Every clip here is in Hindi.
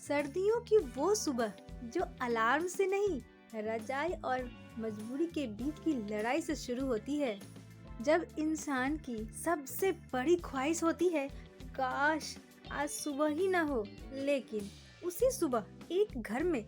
सर्दियों की वो सुबह जो अलार्म से नहीं, रजाई और मजबूरी के बीच की लड़ाई से शुरू होती है। जब इंसान की सबसे बड़ी ख्वाहिश होती है, काश आज सुबह ही ना हो। लेकिन उसी सुबह एक घर में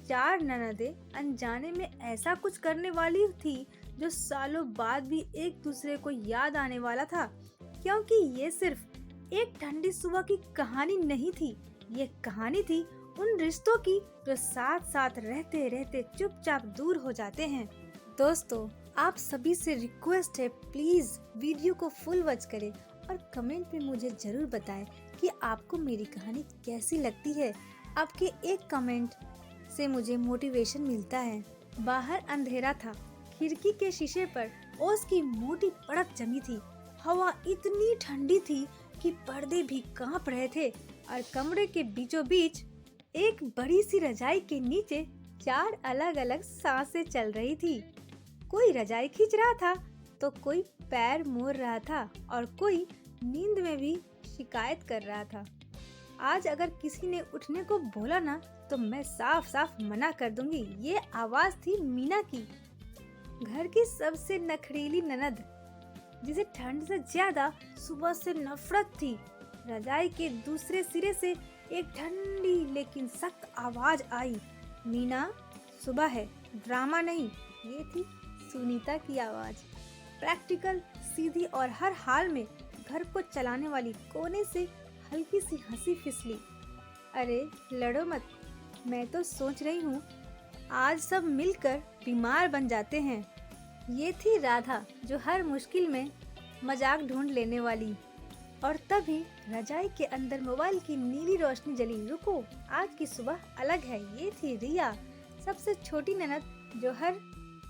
चार ननदें अनजाने में ऐसा कुछ करने वाली थी जो सालों बाद भी एक दूसरे को याद आने वाला था। क्योंकि ये सिर्फ एक ठंडी सुबह की कहानी नहीं थी, ये कहानी थी उन रिश्तों की जो साथ साथ रहते रहते चुपचाप दूर हो जाते हैं। दोस्तों, आप सभी से रिक्वेस्ट है, प्लीज वीडियो को फुल वॉच करें और कमेंट में मुझे जरूर बताएं कि आपको मेरी कहानी कैसी लगती है। आपके एक कमेंट से मुझे मोटिवेशन मिलता है। बाहर अंधेरा था, खिड़की के शीशे पर ओस की मोटी परत जमी थी। हवा इतनी ठंडी थी कि पर्दे भी कांप रहे थे और कमरे के बीचों बीच एक बड़ी सी रजाई के नीचे चार अलग अलग सांसें चल रही थी। कोई रजाई खींच रहा था तो कोई पैर मोड़ रहा था और कोई नींद में भी शिकायत कर रहा था। आज अगर किसी ने उठने को बोला ना तो मैं साफ साफ मना कर दूंगी। ये आवाज थी मीना की, घर की सबसे नखरीली ननद, जिसे ठंड से ज्यादा सुबह से नफरत थी। रजाई के दूसरे सिरे से एक ठंडी लेकिन सख्त आवाज आई, मीना सुबह है, ड्रामा नहीं। ये थी सुनीता की आवाज, प्रैक्टिकल, सीधी और हर हाल में घर को चलाने वाली। कोने से हल्की सी हंसी फिसली, अरे लड़ो मत, मैं तो सोच रही हूँ आज सब मिलकर बीमार बन जाते हैं। ये थी राधा, जो हर मुश्किल में मजाक ढूंढ लेने वाली। और तभी रजाई के अंदर मोबाइल की नीली रोशनी जली। रुको, आज की सुबह अलग है। ये थी रिया, सबसे छोटी ननद, जो हर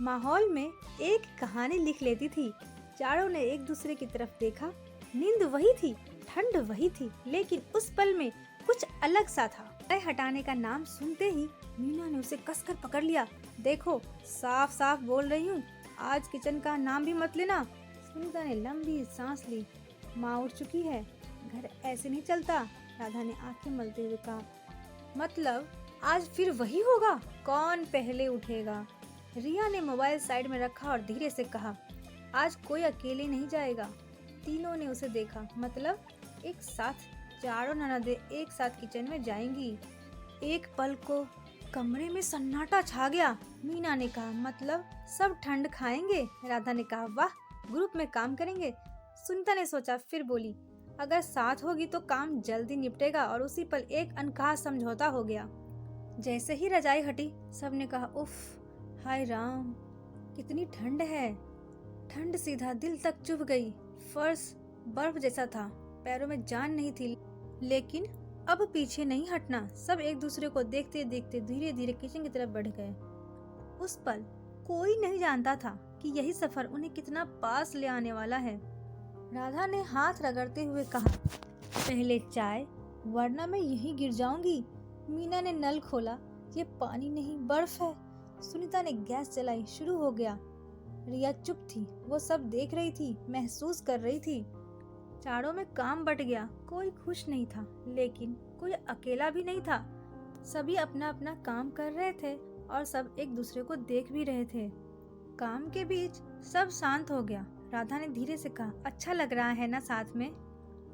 माहौल में एक कहानी लिख लेती थी। चारों ने एक दूसरे की तरफ देखा। नींद वही थी, ठंड वही थी, लेकिन उस पल में कुछ अलग सा था। तय हटाने का नाम सुनते ही मीना ने उसे कसकर पकड़ लिया। देखो, साफ साफ बोल रही हूँ, आज किचन का नाम भी मत लेना। सुनीता ने लंबी सांस ली। माँ उठ चुकी है, घर ऐसे नहीं चलता। राधा ने आंखें मलते हुए कहा, मतलब आज फिर वही होगा, कौन पहले उठेगा। रिया ने मोबाइल साइड में रखा और धीरे से कहा, आज कोई अकेले नहीं जाएगा। तीनों ने उसे देखा, मतलब एक साथ चारों ननदें एक साथ किचन में जाएंगी। एक पल को कमरे में सन्नाटा छा गया। मीना ने कहा, मतलब सब ठंड खाएंगे। राधा ने कहा, वाह, ग्रुप में काम करेंगे। सुनीता ने सोचा, फिर बोली, अगर साथ होगी तो काम जल्दी निपटेगा। और उसी पल एक अनकहा समझौता हो गया। जैसे ही रजाई हटी, सबने कहा, उफ, हाय राम, कितनी ठंड है। ठंड सीधा दिल तक चुभ गई। फर्श बर्फ जैसा था, पैरों में जान नहीं थी। लेकिन अब पीछे नहीं हटना। सब एक दूसरे को देखते देखते धीरे धीरे किचन की तरफ बढ़ गए। उस पल कोई नहीं जानता था कि यही सफर उन्हें कितना पास ले आने वाला है। राधा ने हाथ रगड़ते हुए कहा, पहले चाय, वरना मैं यहीं गिर जाऊंगी। मीना ने नल खोला, ये पानी नहीं, बर्फ है। सुनीता ने गैस जलाई, शुरू हो गया। रिया चुप थी, वो सब देख रही थी, महसूस कर रही थी। चारों में काम बट गया। कोई खुश नहीं था, लेकिन कोई अकेला भी नहीं था। सभी अपना अपना काम कर रहे थे और सब एक दूसरे को देख भी रहे थे। काम के बीच सब शांत हो गया। राधा ने धीरे से कहा, अच्छा लग रहा है ना साथ में।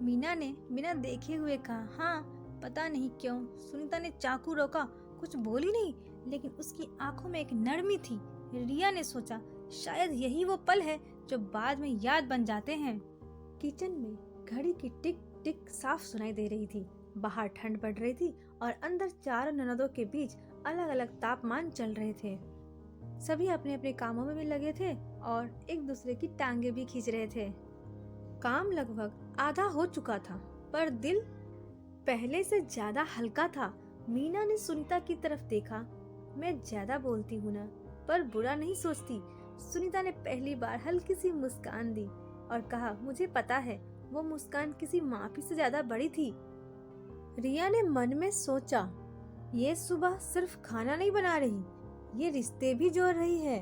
मीना ने बिना देखे हुए कहा, हाँ, पता नहीं क्यों। सुनीता ने चाकू रोका, कुछ बोली नहीं, लेकिन उसकी आंखों में एक नरमी थी। रिया ने सोचा, शायद यही वो पल है जो बाद में याद बन जाते हैं। किचन में घड़ी की टिक टिक साफ सुनाई दे रही थी। बाहर ठंड पड़ रही थी और अंदर चारों ननदों के बीच अलग अलग तापमान चल रहे थे। सभी अपने अपने कामों में भी लगे थे और एक दूसरे की टांगे भी खींच रहे थे। काम लगभग आधा हो चुका था, पर दिल पहले से ज्यादा हल्का था। मीना ने सुनीता की तरफ देखा, मैं ज्यादा बोलती हूँ ना, पर बुरा नहीं सोचती। सुनीता ने पहली बार हल्की सी मुस्कान दी और कहा, मुझे पता है, वो मुस्कान किसी माफी से ज्यादा बड़ी थी। रिया ने मन में सोचा, ये सुबह सिर्फ खाना नहीं बना रही, ये रिश्ते भी जोड़ रही है।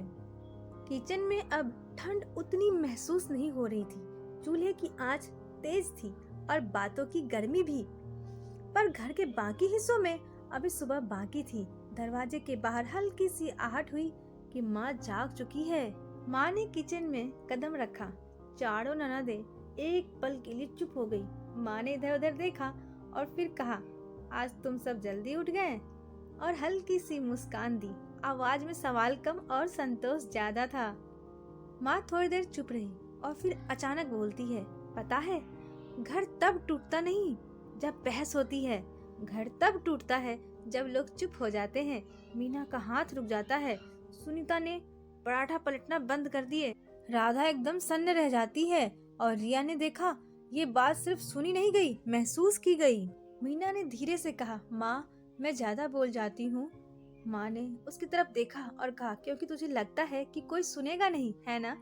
किचन में अब ठंड उतनी महसूस नहीं हो रही थी। चूल्हे की आंच तेज थी और बातों की गर्मी भी। पर घर के बाकी हिस्सों में अभी सुबह बाकी थी। दरवाजे के बाहर हल्की सी आहट हुई कि माँ जाग चुकी है। माँ ने किचन में कदम रखा। चारों ननदें एक पल के लिए चुप हो गई। माँ ने इधर उधर देखा और फिर कहा, आज तुम सब जल्दी उठ गए, और हल्की सी मुस्कान दी। आवाज में सवाल कम और संतोष ज्यादा था। माँ थोड़ी देर चुप रही और फिर अचानक बोलती है, पता है, घर तब टूटता नहीं जब बहस होती है, घर तब टूटता है जब लोग चुप हो जाते हैं। मीना का हाथ रुक जाता है। सुनीता ने पराठा पलटना बंद कर दिए। राधा एकदम सन्न रह जाती है और रिया ने देखा ये बात सिर्फ सुनी नहीं गई, महसूस की गई। मीना ने धीरे से कहा, माँ मैं ज्यादा बोल जाती हूँ। माँ ने उसकी तरफ देखा और कहा, क्योंकि तुझे लगता है कि कोई सुनेगा नहीं, है ना?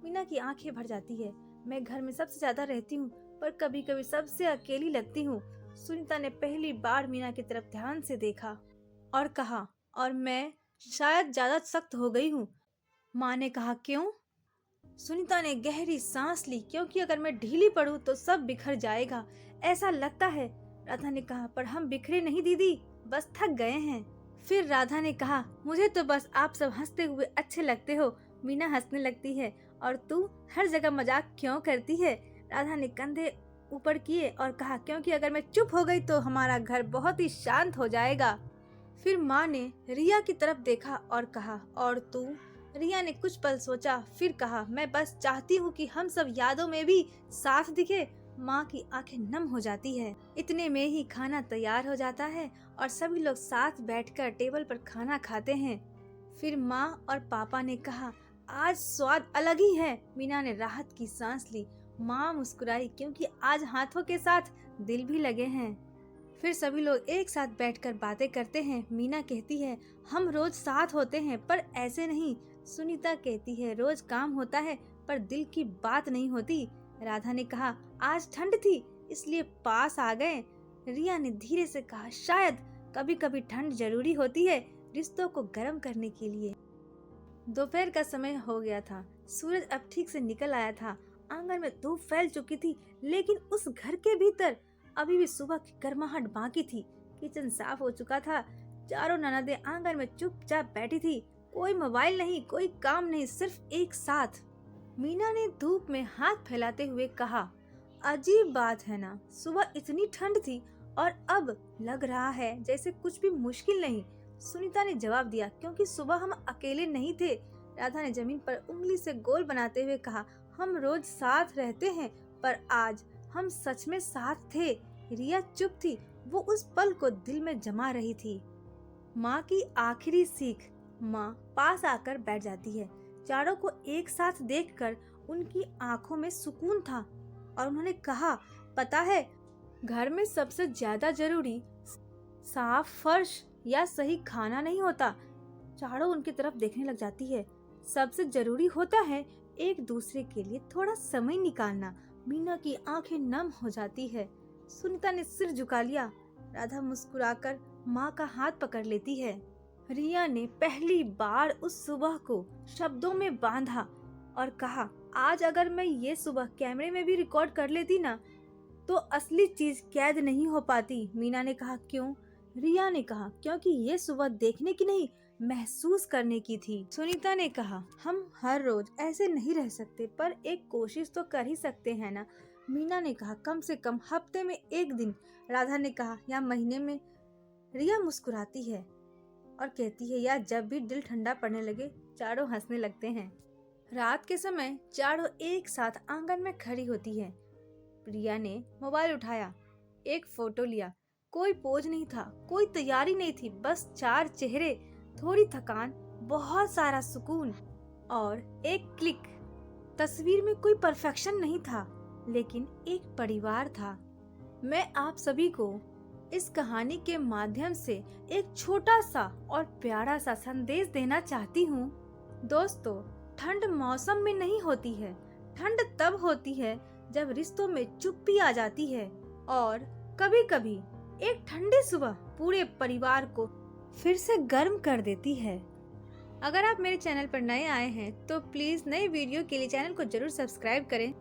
मीना की आंखें भर जाती है। मैं घर में सबसे ज्यादा रहती हूँ, पर कभी कभी सबसे अकेली लगती हूँ। सुनीता ने पहली बार मीना की तरफ ध्यान से देखा और कहा, और मैं शायद ज्यादा सख्त हो गई हूँ। माँ ने कहा, क्यों? सुनीता ने गहरी सांस ली, क्योंकि अगर मैं ढीली पड़ूं तो सब बिखर जाएगा, ऐसा लगता है। राधा ने कहा, पर हम बिखरे नहीं दीदी, बस थक गए हैं। फिर राधा ने कहा, मुझे तो बस आप सब हंसते हुए अच्छे लगते हो। मीना हंसने लगती है, और तू हर जगह मजाक क्यों करती है? राधा ने कंधे ऊपर किए और कहा, क्योंकि अगर मैं चुप हो गई तो हमारा घर बहुत ही शांत हो जाएगा। फिर माँ ने रिया की तरफ देखा और कहा, और तू? रिया ने कुछ पल सोचा, फिर कहा, मैं बस चाहती हूँ कि हम सब यादों में भी साथ दिखे। माँ की आंखें नम हो जाती है। इतने में ही खाना तैयार हो जाता है और सभी लोग साथ बैठकर टेबल पर खाना खाते हैं। फिर माँ और पापा ने कहा, आज स्वाद अलग ही है। मीना ने राहत की सांस ली। माँ मुस्कुराई, क्योंकि आज हाथों के साथ दिल भी लगे हैं। फिर सभी लोग एक साथ बैठकर बातें करते हैं। मीना कहती है, हम रोज साथ होते हैं पर ऐसे नहीं। सुनीता कहती है, रोज काम होता है पर दिल की बात नहीं होती। राधा ने कहा, आज ठंड थी इसलिए पास आ गए। रिया ने धीरे से कहा, शायद कभी कभी ठंड जरूरी होती है रिश्तों को गर्म करने के लिए। दोपहर का समय हो गया था। सूरज अब ठीक से निकल आया था। आंगन में धूप फैल चुकी थी, लेकिन उस घर के भीतर अभी भी सुबह की गर्माहट बाकी थी। किचन साफ हो चुका था। चारों ननदें आंगन में चुपचाप बैठी थी। कोई मोबाइल नहीं, कोई काम नहीं, सिर्फ एक साथ। मीना ने धूप में हाथ फैलाते हुए कहा, अजीब बात है ना, सुबह इतनी ठंड थी और अब लग रहा है जैसे कुछ भी मुश्किल नहीं। सुनीता ने जवाब दिया, क्योंकि सुबह हम अकेले नहीं थे। राधा ने जमीन पर उंगली से गोल बनाते हुए कहा, हम रोज साथ रहते हैं पर आज हम सच में साथ थे। रिया चुप थी, वो उस पल को दिल में जमा रही थी। माँ की आखिरी सीख। माँ पास आकर बैठ जाती है। चारों को एक साथ देखकर उनकी आंखों में सुकून था और उन्होंने कहा, पता है, घर में सबसे ज्यादा जरूरी साफ फर्श या सही खाना नहीं होता। चारों उनकी तरफ देखने लग जाती है। सबसे जरूरी होता है एक दूसरे के लिए थोड़ा समय निकालना। मीना की आंखें नम हो जाती है। सुनीता ने सिर झुका लिया। राधा मुस्कुराकर माँ का हाथ पकड़ लेती है। रिया ने पहली बार उस सुबह को शब्दों में बांधा और कहा, आज अगर मैं ये सुबह कैमरे में भी रिकॉर्ड कर लेती ना, तो असली चीज कैद नहीं हो पाती। मीना ने कहा, क्यों? रिया ने कहा, क्योंकि ये सुबह देखने की नहीं, महसूस करने की थी। सुनीता ने कहा, हम हर रोज ऐसे नहीं रह सकते, पर एक कोशिश तो कर ही सकते हैं ना। मीना ने कहा, कम से कम हफ्ते में एक दिन। राधा ने कहा, या महीने में। रिया मुस्कुराती है और कहती है, या जब भी दिल ठंडा पड़ने लगे। चारों हंसने लगते हैं। रात के समय चारों एक साथ आंगन में खड़ी होती है। रिया ने मोबाइल उठाया, एक फोटो लिया। कोई पोज नहीं था, कोई तैयारी नहीं थी, बस चार चेहरे, थोड़ी थकान, बहुत सारा सुकून और एक क्लिक। तस्वीर में कोई परफेक्शन नहीं था, लेकिन एक परिवार था। मैं आप सभी को इस कहानी के माध्यम से एक छोटा सा और प्यारा सा संदेश देना चाहती हूँ। दोस्तों, ठंड मौसम में नहीं होती है। ठंड तब होती है जब रिश्तों में चुप्पी आ जाती है, और कभी कभी एक ठंडी सुबह पूरे परिवार को फिर से गर्म कर देती है। अगर आप मेरे चैनल पर नए आए हैं तो प्लीज नए वीडियो के लिए चैनल को जरूर सब्सक्राइब करें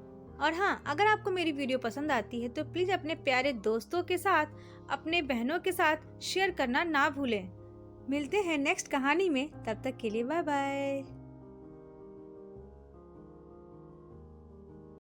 और हाँ, अगर आपको मेरी वीडियो पसंद आती है तो प्लीज़ अपने प्यारे दोस्तों के साथ, अपने बहनों के साथ शेयर करना ना भूलें। मिलते हैं नेक्स्ट कहानी में, तब तक के लिए बाय बाय।